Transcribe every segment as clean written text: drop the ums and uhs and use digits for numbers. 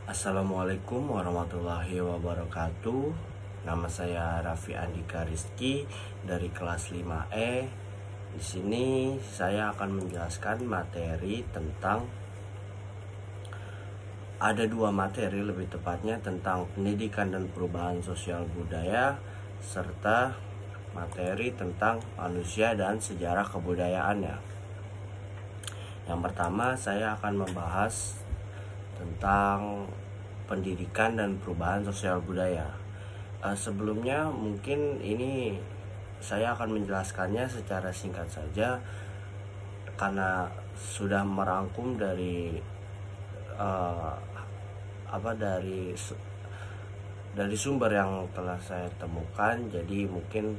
Assalamualaikum warahmatullahi wabarakatuh. Nama saya Raffi Andika Rizky dari kelas 5E. Di sini saya akan menjelaskan materi tentang ada dua materi lebih tepatnya tentang pendidikan dan perubahan sosial budaya serta materi tentang manusia dan sejarah kebudayaannya. Yang pertama saya akan membahas tentang pendidikan dan perubahan sosial budaya. Sebelumnya mungkin ini saya akan menjelaskannya secara singkat saja karena sudah merangkum dari dari sumber yang telah saya temukan, jadi mungkin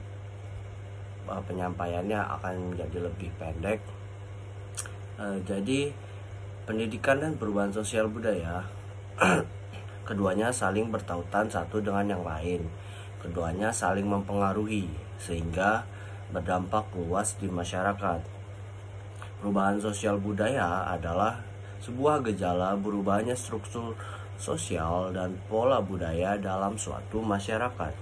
penyampaiannya akan menjadi lebih pendek. Jadi pendidikan dan perubahan sosial budaya keduanya saling bertautan satu dengan yang lain. Keduanya saling mempengaruhi sehingga berdampak luas di masyarakat. Perubahan sosial budaya adalah sebuah gejala berubahnya struktur sosial dan pola budaya dalam suatu masyarakat.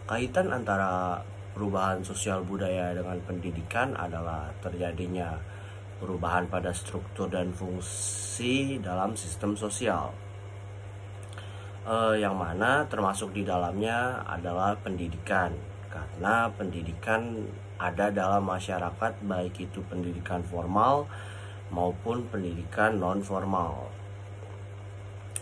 Kaitan antara perubahan sosial budaya dengan pendidikan adalah terjadinya perubahan pada struktur dan fungsi dalam sistem sosial, yang mana termasuk di dalamnya adalah pendidikan, karena pendidikan ada dalam masyarakat, baik itu pendidikan formal maupun pendidikan non formal.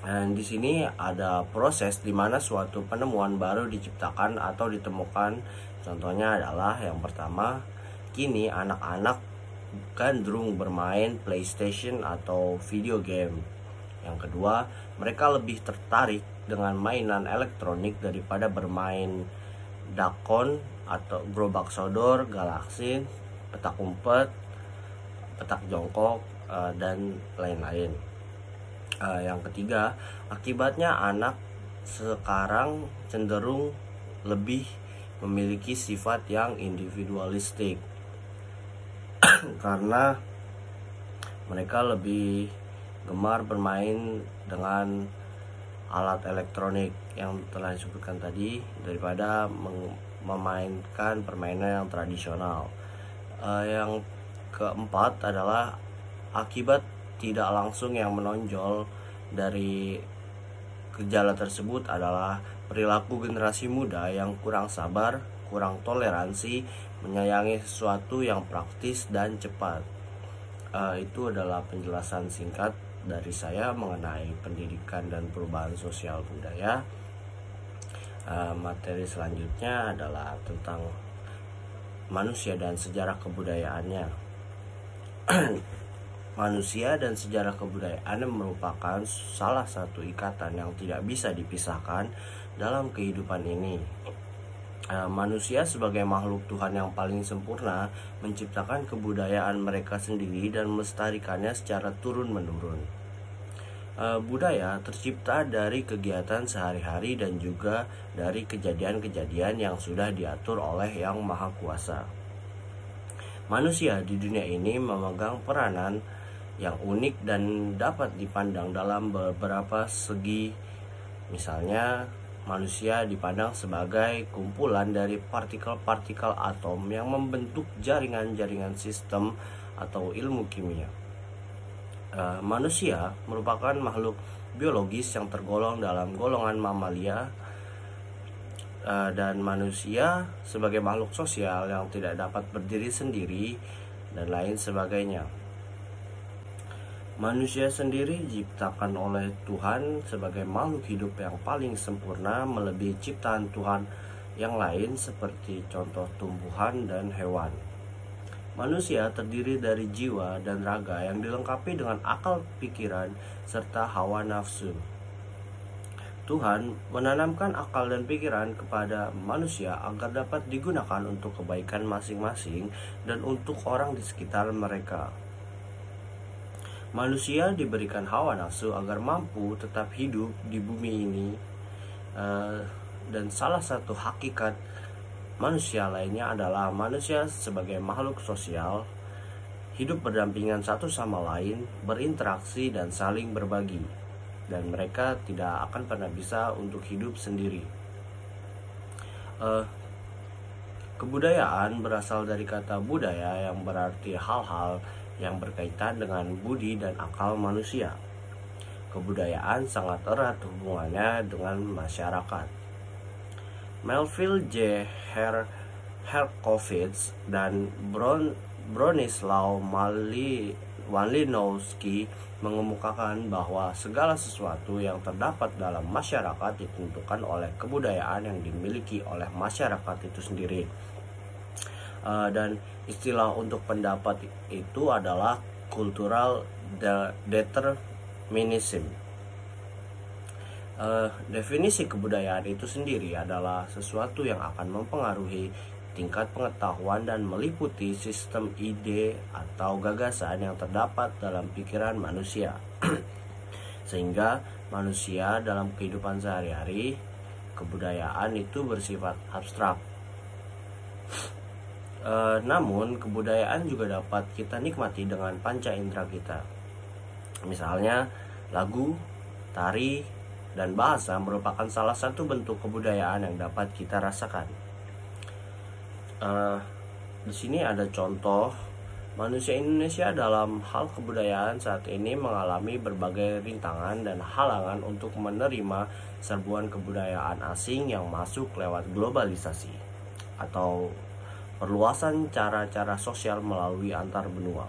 Dan di sini ada proses di mana suatu penemuan baru diciptakan atau ditemukan. Contohnya adalah yang pertama, kini anak-anak gandrung bermain PlayStation atau video game. Yang kedua, mereka lebih tertarik dengan mainan elektronik daripada bermain dakon atau gerobak sodor, galaksin, petak umpet, petak jongkok, dan lain-lain. Yang ketiga, akibatnya anak sekarang cenderung lebih memiliki sifat yang individualistik karena mereka lebih gemar bermain dengan alat elektronik yang telah disebutkan tadi daripada memainkan permainan yang tradisional. Yang keempat adalah akibat tidak langsung yang menonjol dari gejala tersebut adalah perilaku generasi muda yang kurang sabar, kurang toleransi, menyayangi sesuatu yang praktis dan cepat. Itu adalah penjelasan singkat dari saya mengenai pendidikan dan perubahan sosial budaya. Materi selanjutnya adalah tentang manusia dan sejarah kebudayaannya. Manusia dan sejarah kebudayaan merupakan salah satu ikatan yang tidak bisa dipisahkan dalam kehidupan ini. Manusia sebagai makhluk Tuhan yang paling sempurna menciptakan kebudayaan mereka sendiri dan melestarikannya secara turun-menurun. Budaya tercipta dari kegiatan sehari-hari dan juga dari kejadian-kejadian yang sudah diatur oleh Yang Maha Kuasa. Manusia di dunia ini memegang peranan yang unik dan dapat dipandang dalam beberapa segi. Misalnya, manusia dipandang sebagai kumpulan dari partikel-partikel atom yang membentuk jaringan-jaringan sistem atau ilmu kimia. Manusia merupakan makhluk biologis yang tergolong dalam golongan mamalia, dan manusia sebagai makhluk sosial yang tidak dapat berdiri sendiri dan lain sebagainya. Manusia sendiri diciptakan oleh Tuhan sebagai makhluk hidup yang paling sempurna, melebihi ciptaan Tuhan yang lain seperti contoh tumbuhan dan hewan. Manusia terdiri dari jiwa dan raga yang dilengkapi dengan akal pikiran serta hawa nafsu. Tuhan menanamkan akal dan pikiran kepada manusia agar dapat digunakan untuk kebaikan masing-masing dan untuk orang di sekitar mereka. Manusia diberikan hawa nafsu agar mampu tetap hidup di bumi ini, dan salah satu hakikat manusia lainnya adalah manusia sebagai makhluk sosial, hidup berdampingan satu sama lain, berinteraksi dan saling berbagi. dan mereka tidak akan pernah bisa untuk hidup sendiri. Kebudayaan berasal dari kata budaya yang berarti hal-hal yang berkaitan dengan budi dan akal manusia. Kebudayaan sangat erat hubungannya dengan masyarakat. Melville J. Herkovitz dan Bronislaw Malinowski mengemukakan bahwa segala sesuatu yang terdapat dalam masyarakat ditentukan oleh kebudayaan yang dimiliki oleh masyarakat itu sendiri. Dan istilah untuk pendapat itu adalah cultural determinism. Definisi kebudayaan itu sendiri adalah sesuatu yang akan mempengaruhi tingkat pengetahuan dan meliputi sistem ide atau gagasan yang terdapat dalam pikiran manusia. Sehingga manusia dalam kehidupan sehari-hari, kebudayaan itu bersifat abstrak. Namun kebudayaan juga dapat kita nikmati dengan panca indera kita. Misalnya lagu, tari, dan bahasa merupakan salah satu bentuk kebudayaan yang dapat kita rasakan. Di sini ada contoh manusia Indonesia dalam hal kebudayaan saat ini mengalami berbagai rintangan dan halangan untuk menerima serbuan kebudayaan asing yang masuk lewat globalisasi atau perluasan cara-cara sosial melalui antar benua.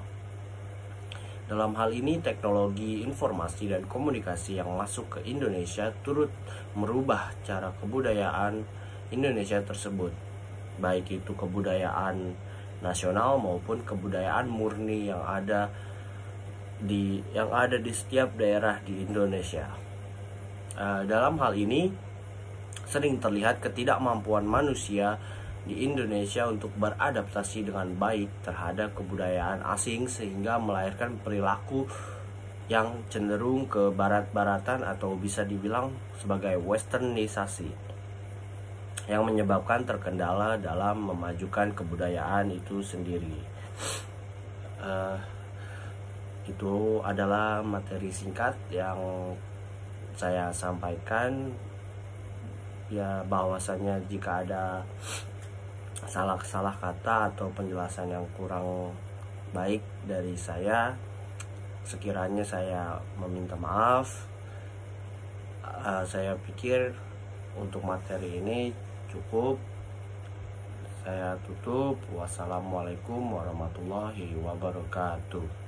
Dalam hal ini, teknologi informasi dan komunikasi yang masuk ke Indonesia turut merubah cara kebudayaan Indonesia tersebut, baik itu kebudayaan nasional maupun kebudayaan murni yang ada di setiap daerah di Indonesia. Dalam hal ini, sering terlihat ketidakmampuan manusia di Indonesia untuk beradaptasi dengan baik terhadap kebudayaan asing sehingga melahirkan perilaku yang cenderung ke barat-baratan atau bisa dibilang sebagai westernisasi yang menyebabkan terkendala dalam memajukan kebudayaan itu sendiri. Itu adalah materi singkat yang saya sampaikan, ya bahwasanya jika ada salah kata atau penjelasan yang kurang baik dari saya, sekiranya saya meminta maaf. Saya pikir untuk materi ini cukup. Saya tutup. Wassalamualaikum warahmatullahi wabarakatuh.